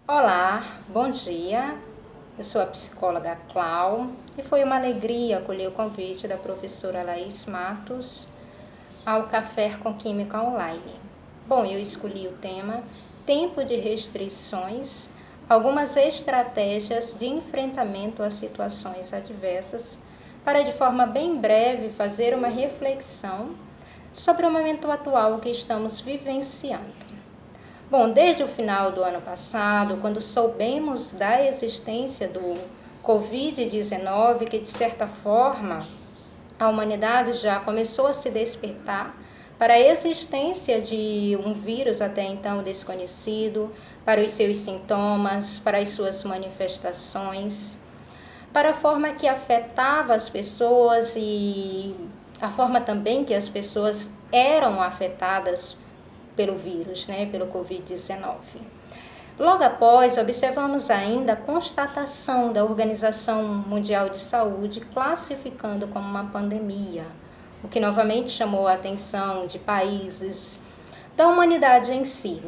Olá, bom dia. Eu sou a psicóloga Clau e foi uma alegria acolher o convite da professora Laís Matos ao Café com Química Online. Bom, eu escolhi o tema Tempo de restrições, algumas estratégias de enfrentamento a situações adversas, para de forma bem breve fazer uma reflexão sobre o momento atual que estamos vivenciando. Bom, desde o final do ano passado, quando soubemos da existência do Covid-19, que de certa forma a humanidade já começou a se despertar para a existência de um vírus até então desconhecido, para os seus sintomas, para as suas manifestações, para a forma que afetava as pessoas e a forma também que as pessoas eram afetadas pelo vírus, pelo Covid-19. Logo após, observamos ainda a constatação da Organização Mundial de Saúde classificando como uma pandemia, o que novamente chamou a atenção de países da humanidade em si,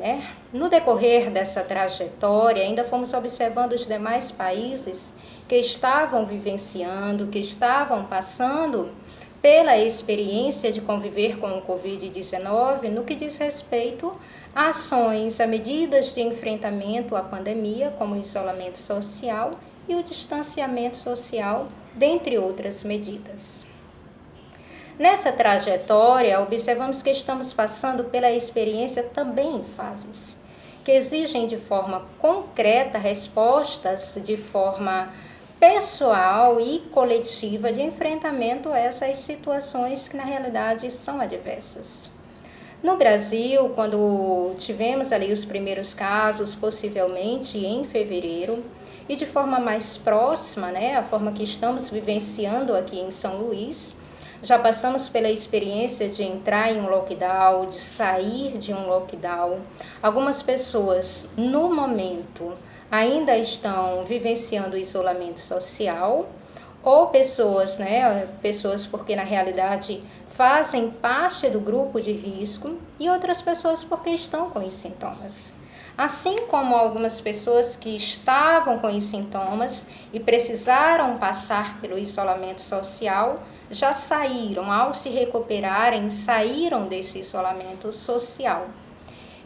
No decorrer dessa trajetória, ainda fomos observando os demais países que estavam vivenciando, que estavam passando pela experiência de conviver com o Covid-19 no que diz respeito a ações, a medidas de enfrentamento à pandemia, como o isolamento social e o distanciamento social, dentre outras medidas. Nessa trajetória, observamos que estamos passando pela experiência também em fases, que exigem de forma concreta respostas de forma pessoal e coletiva de enfrentamento a essas situações que na realidade são adversas. No Brasil, quando tivemos ali os primeiros casos, possivelmente em fevereiro, e de forma mais próxima, a forma que estamos vivenciando aqui em São Luís, já passamos pela experiência de entrar em um lockdown, de sair de um lockdown. Algumas pessoas, no momento, ainda estão vivenciando o isolamento social, ou pessoas, pessoas porque na realidade fazem parte do grupo de risco, e outras pessoas porque estão com os sintomas. Assim como algumas pessoas que estavam com os sintomas e precisaram passar pelo isolamento social, já saíram, ao se recuperarem, saíram desse isolamento social.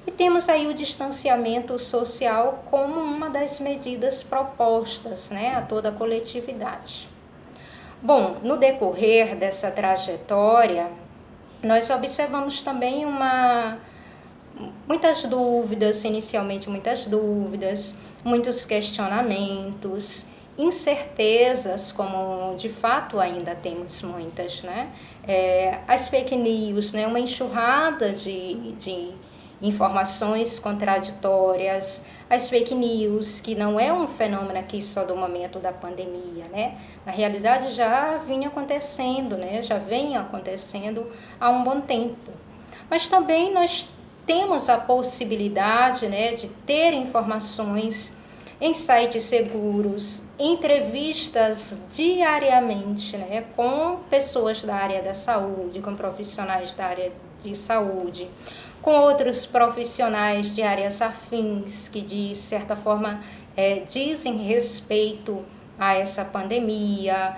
E temos aí o distanciamento social como uma das medidas propostas, a toda a coletividade. Bom, no decorrer dessa trajetória, nós observamos também muitas dúvidas, inicialmente muitas dúvidas, muitos questionamentos, incertezas, como de fato ainda temos muitas, as fake news, uma enxurrada de informações contraditórias, as fake news, que não é um fenômeno aqui só do momento da pandemia, Na realidade já vinha acontecendo, já vem acontecendo há um bom tempo. Mas também nós temos a possibilidade, de ter informações em sites seguros, entrevistas diariamente, com pessoas da área da saúde, com profissionais da área de saúde, com outros profissionais de áreas afins que de certa forma dizem respeito a essa pandemia.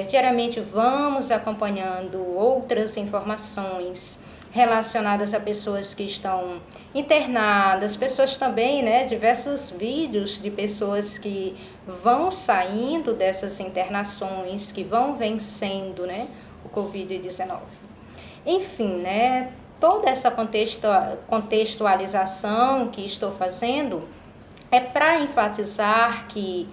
Diariamente vamos acompanhando outras informações relacionadas a pessoas que estão internadas, pessoas também, diversos vídeos de pessoas que vão saindo dessas internações, que vão vencendo, o Covid-19. Enfim, toda essa contextualização que estou fazendo é para enfatizar que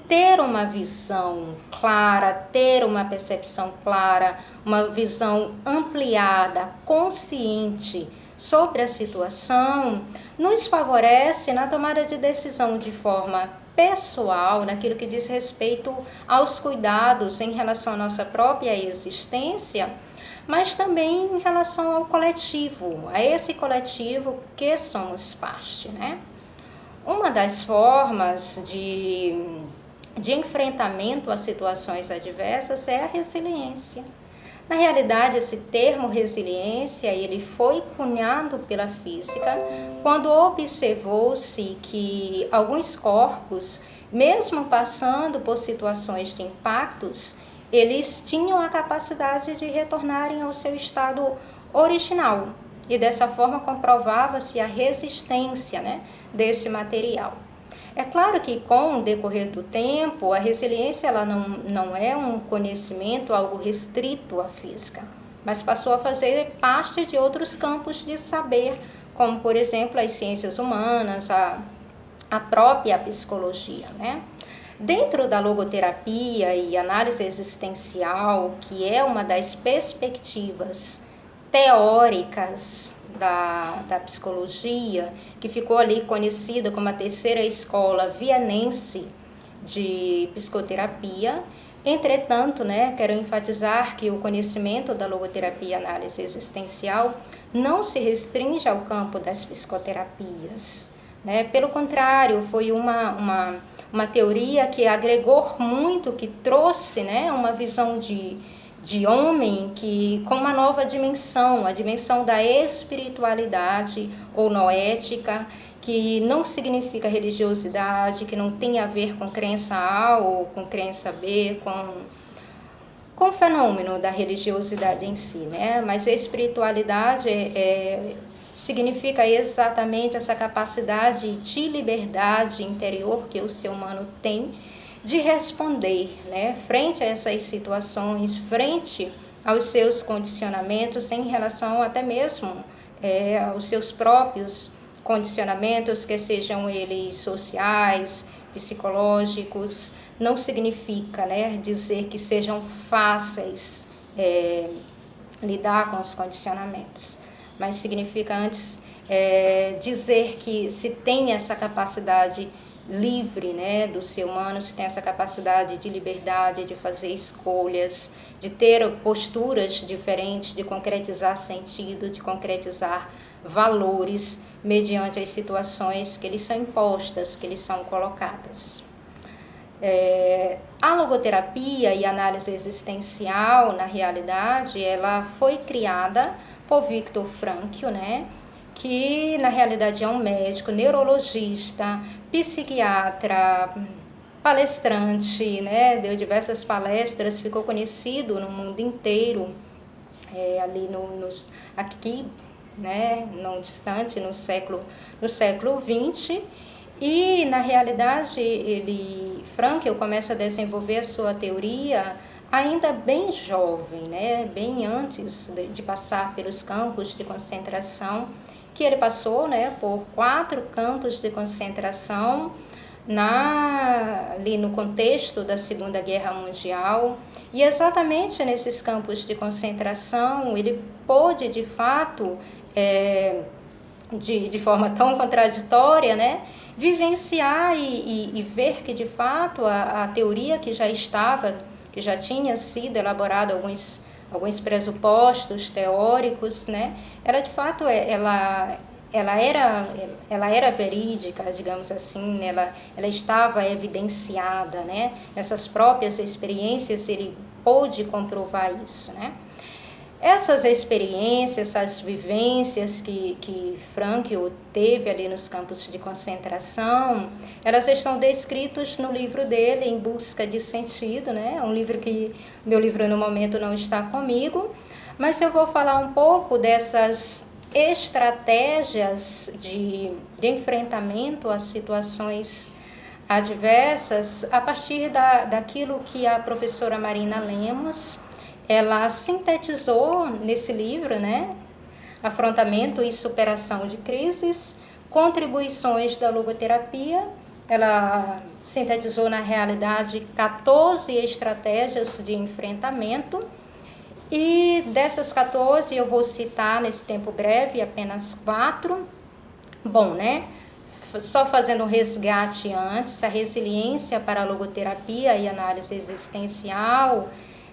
ter uma visão clara, ter uma percepção clara, uma visão ampliada, consciente sobre a situação, nos favorece na tomada de decisão de forma pessoal, naquilo que diz respeito aos cuidados em relação à nossa própria existência, mas também em relação ao coletivo, a esse coletivo que somos parte, Uma das formas de enfrentamento a situações adversas é a resiliência. Na realidade, esse termo resiliência, ele foi cunhado pela física quando observou-se que alguns corpos, mesmo passando por situações de impactos, eles tinham a capacidade de retornarem ao seu estado original. E dessa forma comprovava-se a resistência, né, desse material. É claro que com o decorrer do tempo, a resiliência ela não é um conhecimento, algo restrito à física, mas passou a fazer parte de outros campos de saber, como por exemplo as ciências humanas, a própria psicologia, né? Dentro da logoterapia e análise existencial, que é uma das perspectivas teóricas da psicologia, que ficou ali conhecida como a terceira escola vienense de psicoterapia. Entretanto, né, quero enfatizar que o conhecimento da logoterapia e análise existencial não se restringe ao campo das psicoterapias, né? Pelo contrário, foi uma teoria que agregou muito, que trouxe, né, uma visão de homem que com uma nova dimensão, a dimensão da espiritualidade ou noética, que não significa religiosidade, que não tem a ver com crença A ou com crença B, com o fenômeno da religiosidade em si, né? Mas a espiritualidade significa exatamente essa capacidade de liberdade interior que o ser humano tem de responder, né, frente a essas situações, frente aos seus condicionamentos em relação até mesmo aos seus próprios condicionamentos, que sejam eles sociais, psicológicos. Não significa, né, dizer que sejam fáceis lidar com os condicionamentos, mas significa antes dizer que se tem essa capacidade livre, né, do ser humano, se tem essa capacidade de liberdade, de fazer escolhas, de ter posturas diferentes, de concretizar sentido, de concretizar valores mediante as situações que lhes são impostas, que lhes são colocadas. A logoterapia e análise existencial, na realidade, ela foi criada por Viktor Frankl, né, que na realidade é um médico, neurologista, psiquiatra, palestrante, né, deu diversas palestras, ficou conhecido no mundo inteiro, ali aqui, né, não distante, no século XX. E na realidade Frankl começa a desenvolver a sua teoria ainda bem jovem, né, bem antes de passar pelos campos de concentração, que ele passou, né, por 4 campos de concentração ali no contexto da Segunda Guerra Mundial. E exatamente nesses campos de concentração ele pôde, de fato, de forma tão contraditória, né, vivenciar e ver que, de fato, a teoria que já tinha sido elaborada, alguns pressupostos teóricos, né, ela de fato ela era verídica, digamos assim, ela estava evidenciada, né, nessas próprias experiências ele pôde comprovar isso, né. Essas experiências, essas vivências que Frankl teve ali nos campos de concentração, elas estão descritas no livro dele, Em Busca de Sentido, né? Um livro que, meu livro no momento não está comigo, mas eu vou falar um pouco dessas estratégias de enfrentamento a situações adversas a partir daquilo que a professora Marina Lemos ela sintetizou nesse livro, né? Afrontamento e superação de crises, contribuições da logoterapia. Ela sintetizou na realidade 14 estratégias de enfrentamento, e dessas 14 eu vou citar nesse tempo breve apenas 4. Bom, né? Só fazendo um resgate antes, a resiliência para a logoterapia e análise existencial,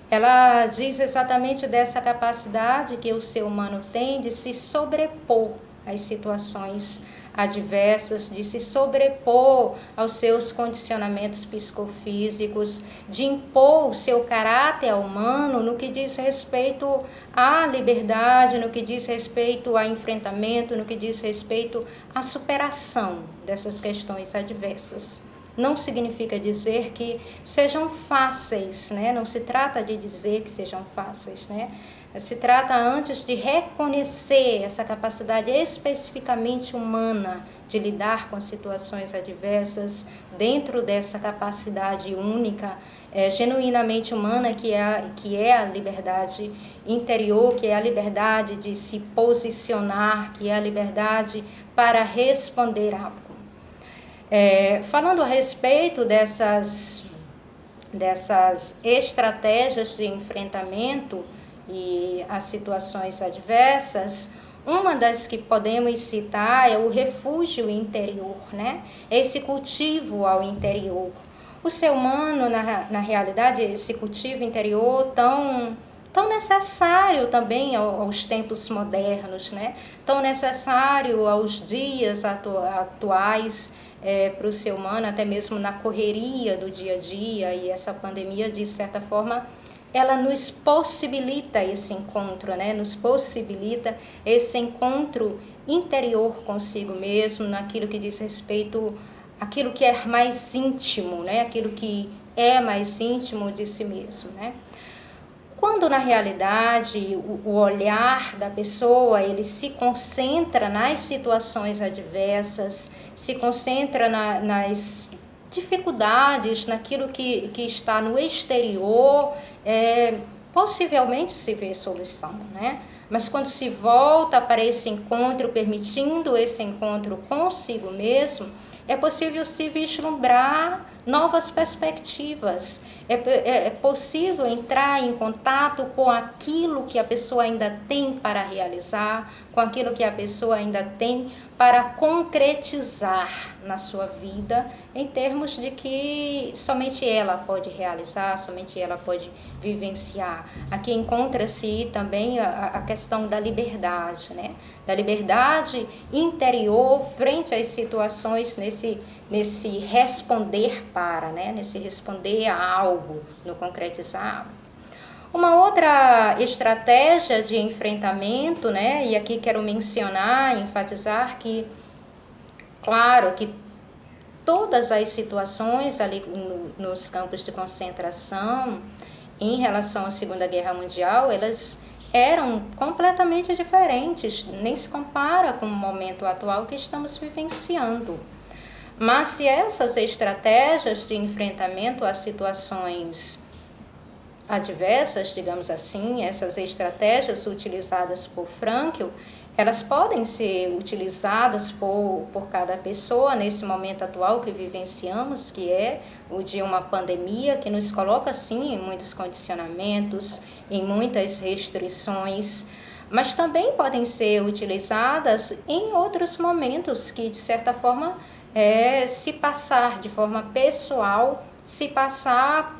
ela diz exatamente dessa capacidade que o ser humano tem de se sobrepor às situações adversas, de se sobrepor aos seus condicionamentos psicofísicos, de impor o seu caráter humano no que diz respeito à liberdade, no que diz respeito ao enfrentamento, no que diz respeito à superação dessas questões adversas. Não significa dizer que sejam fáceis, né? Não se trata de dizer que sejam fáceis, né? Se trata antes de reconhecer essa capacidade especificamente humana de lidar com situações adversas dentro dessa capacidade única, genuinamente humana que é a liberdade interior, que é a liberdade de se posicionar, que é a liberdade para responder algo. Falando a respeito dessas estratégias de enfrentamento e as situações adversas, uma das que podemos citar é o refúgio interior, né? Esse cultivo ao interior. O ser humano, na realidade, esse cultivo interior tão necessário também aos tempos modernos, né? Tão necessário aos dias atuais, para o ser humano, até mesmo na correria do dia a dia, e essa pandemia, de certa forma, ela nos possibilita esse encontro, né? Nos possibilita esse encontro interior consigo mesmo, naquilo que diz respeito àquilo que é mais íntimo, né? Aquilo que é mais íntimo de si mesmo, né? Quando na realidade o olhar da pessoa ele se concentra nas situações adversas, se concentra nas dificuldades, naquilo que está no exterior, possivelmente se vê solução, né? Mas quando se volta para esse encontro, permitindo esse encontro consigo mesmo, é possível se vislumbrar novas perspectivas, é possível entrar em contato com aquilo que a pessoa ainda tem para realizar, com aquilo que a pessoa ainda tem para concretizar na sua vida, em termos de que somente ela pode realizar, somente ela pode vivenciar. Aqui encontra-se também a questão da liberdade, né? Da liberdade interior frente às situações nesse responder para, né? Nesse responder a algo, no concretizar algo. Uma outra estratégia de enfrentamento, né? E aqui quero mencionar, enfatizar que, claro, que todas as situações ali nos campos de concentração, em relação à Segunda Guerra Mundial, elas eram completamente diferentes, nem se compara com o momento atual que estamos vivenciando. Mas se essas estratégias de enfrentamento a situações adversas, digamos assim, essas estratégias utilizadas por Frankl, elas podem ser utilizadas por cada pessoa nesse momento atual que vivenciamos, que é o de uma pandemia que nos coloca, sim, em muitos condicionamentos, em muitas restrições, mas também podem ser utilizadas em outros momentos que, de certa forma, se passar de forma pessoal, se passar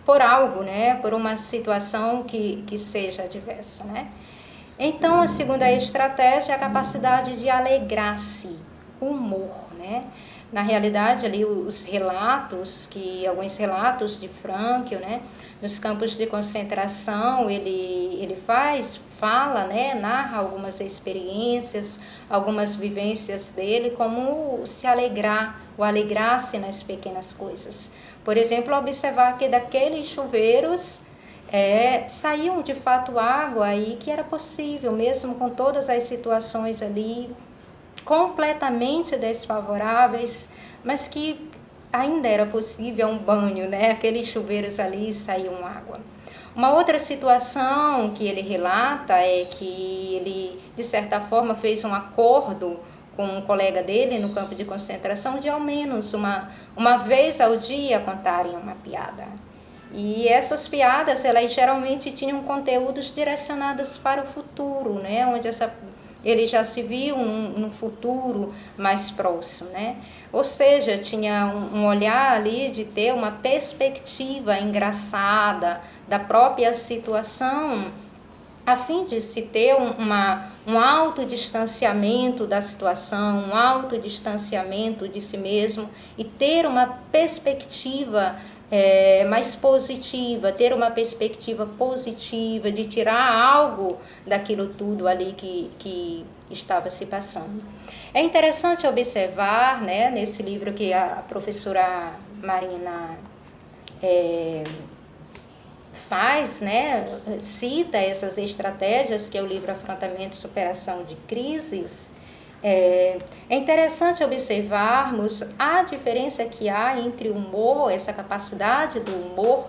por algo, né? Por uma situação que seja adversa, né? Então, a segunda estratégia é a capacidade de alegrar-se, o humor, né? Na realidade, ali alguns relatos de Frankl, né? Nos campos de concentração, ele fala, né? Narra algumas experiências, algumas vivências dele, como se alegrar, o alegrar-se nas pequenas coisas. Por exemplo, observar que daqueles chuveiros saíam de fato água e que era possível, mesmo com todas as situações ali completamente desfavoráveis, mas que ainda era possível um banho, né? Aqueles chuveiros ali saíam água. Uma outra situação que ele relata é que ele, de certa forma, fez um acordo com um colega dele no campo de concentração de ao menos uma vez ao dia contarem uma piada. E essas piadas, elas geralmente tinham conteúdos direcionados para o futuro, né? Onde ele já se viu num futuro mais próximo, né? Ou seja, tinha um olhar ali de ter uma perspectiva engraçada da própria situação a fim de se ter um autodistanciamento da situação, um autodistanciamento de si mesmo e ter uma perspectiva mais positiva, ter uma perspectiva positiva de tirar algo daquilo tudo ali que estava se passando. É interessante observar, né, nesse livro que a professora Marina faz, né, cita essas estratégias, que é o livro Afrontamento e Superação de Crises. É interessante observarmos a diferença que há entre o humor, essa capacidade do humor,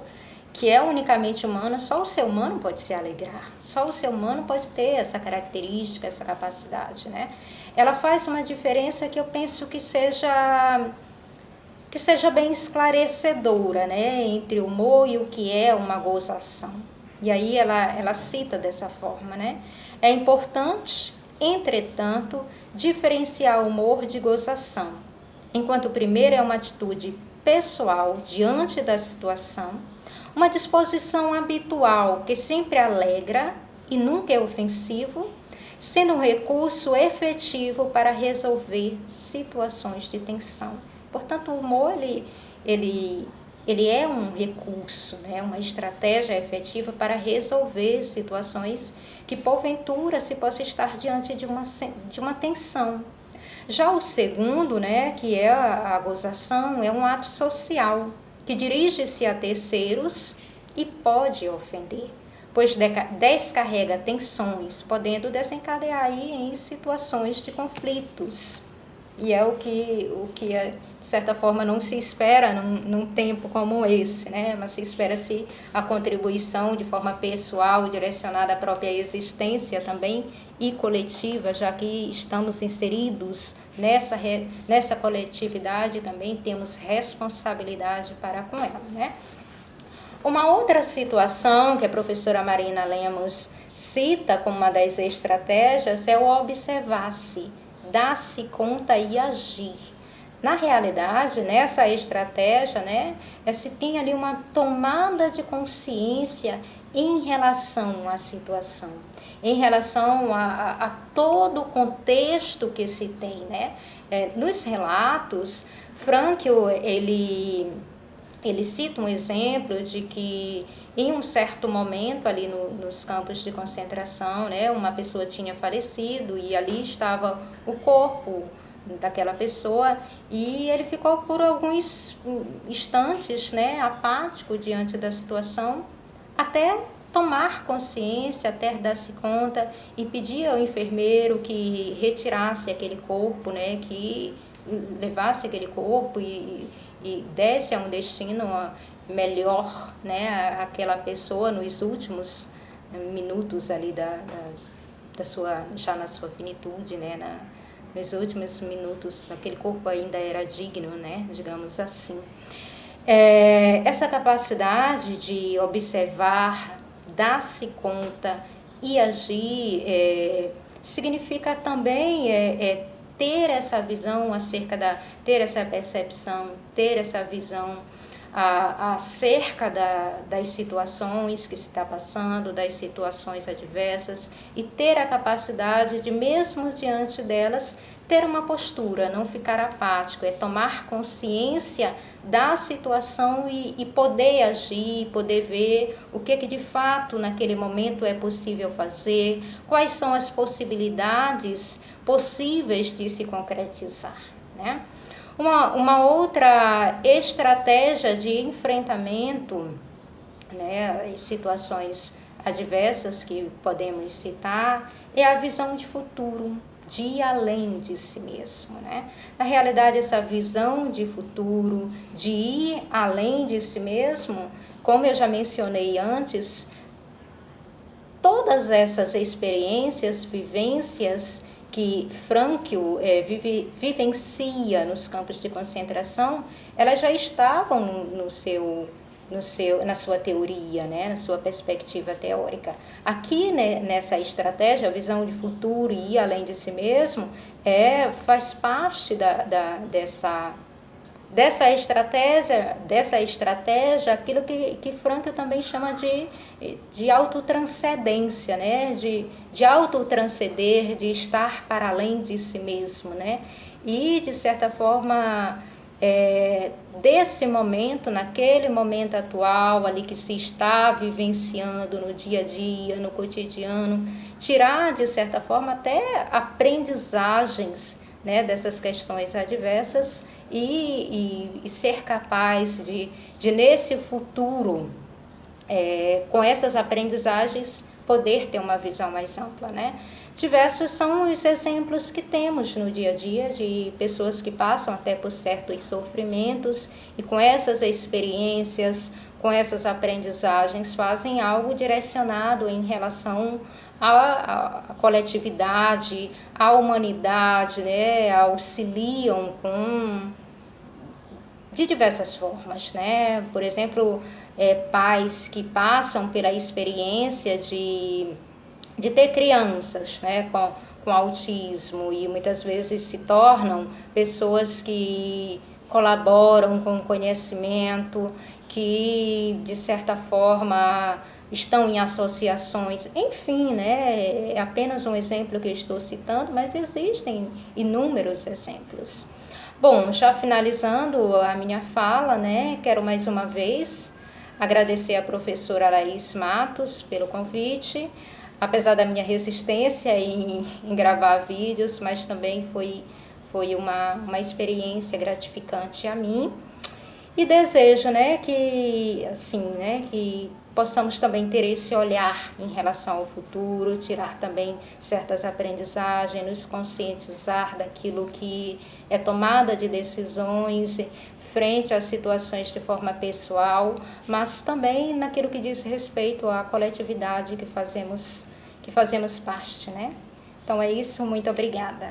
que é unicamente humana. Só o ser humano pode se alegrar, só o ser humano pode ter essa característica, essa capacidade, né? Ela faz uma diferença que eu penso que seja bem esclarecedora, né, entre o humor e o que é uma gozação. E aí ela cita dessa forma, né? É importante, entretanto, diferenciar o humor de gozação. Enquanto o primeiro é uma atitude pessoal diante da situação, uma disposição habitual que sempre alegra e nunca é ofensivo, sendo um recurso efetivo para resolver situações de tensão. Portanto, o humor ele é um recurso, né? Uma estratégia efetiva para resolver situações que porventura se possa estar diante de uma tensão. Já o segundo, né, que é a gozação, é um ato social que dirige-se a terceiros e pode ofender, pois descarrega tensões, podendo desencadear aí em situações de conflitos. E é o que de certa forma não se espera num tempo como esse, né? Mas se espera-se a contribuição de forma pessoal, direcionada à própria existência também e coletiva, já que estamos inseridos nessa coletividade, também temos responsabilidade para com ela, né? Uma outra situação que a professora Marina Lemos cita como uma das estratégias é o observar-se, dar-se conta e agir. Na realidade, nessa estratégia, né, se tem ali uma tomada de consciência em relação à situação, em relação a todo o contexto que se tem, né? Nos relatos, Frankl, ele cita um exemplo de que em um certo momento ali nos campos de concentração, né, uma pessoa tinha falecido e ali estava o corpo daquela pessoa e ele ficou por alguns instantes, né, apático diante da situação, até tomar consciência, até dar-se conta e pedir ao enfermeiro que retirasse aquele corpo, né, que levasse aquele corpo e desse a um destino melhor, né, aquela pessoa nos últimos minutos ali da sua, já na sua finitude, né, nos últimos minutos, aquele corpo ainda era digno, né, digamos assim. Essa capacidade de observar, dar-se conta e agir significa também ter essa visão ter essa percepção, ter essa visão acerca das situações que se está passando, das situações adversas e ter a capacidade de, mesmo diante delas, ter uma postura, não ficar apático, tomar consciência da situação e poder agir, poder ver o que de fato naquele momento é possível fazer, quais são as possibilidades possíveis de se concretizar, né? Uma outra estratégia de enfrentamento, né, em situações adversas que podemos citar é a visão de futuro, de ir além de si mesmo, né? Na realidade, essa visão de futuro, de ir além de si mesmo, como eu já mencionei antes, todas essas experiências, vivências que Frankl vivencia nos campos de concentração, elas já estavam na sua teoria, né, na sua perspectiva teórica. Aqui, né, nessa estratégia, a visão de futuro e ir além de si mesmo, faz parte dessa estratégia, aquilo que Frankl também chama de autotranscendência, né? De autotranscender, de estar para além de si mesmo, né? E, de certa forma, desse momento, naquele momento atual, ali que se está vivenciando no dia a dia, no cotidiano, tirar, de certa forma, até aprendizagens, né, dessas questões adversas e ser capaz de nesse futuro, com essas aprendizagens, poder ter uma visão mais ampla, né? Diversos são os exemplos que temos no dia a dia de pessoas que passam até por certos sofrimentos e com essas experiências, com essas aprendizagens, fazem algo direcionado em relação à coletividade, à humanidade, né? Auxiliam de diversas formas, né? Por exemplo, pais que passam pela experiência de ter crianças, né, com autismo e muitas vezes se tornam pessoas que colaboram com o conhecimento, que de certa forma estão em associações, enfim, né, é apenas um exemplo que eu estou citando, mas existem inúmeros exemplos. Bom, já finalizando a minha fala, né, quero mais uma vez agradecer a professora Laís Matos pelo convite, apesar da minha resistência em gravar vídeos, mas também foi uma experiência gratificante a mim. E desejo, né, que, assim, né, que possamos também ter esse olhar em relação ao futuro, tirar também certas aprendizagens, nos conscientizar daquilo que é tomada de decisões frente às situações de forma pessoal, mas também naquilo que diz respeito à coletividade que fazemos parte, né? Então é isso, muito obrigada.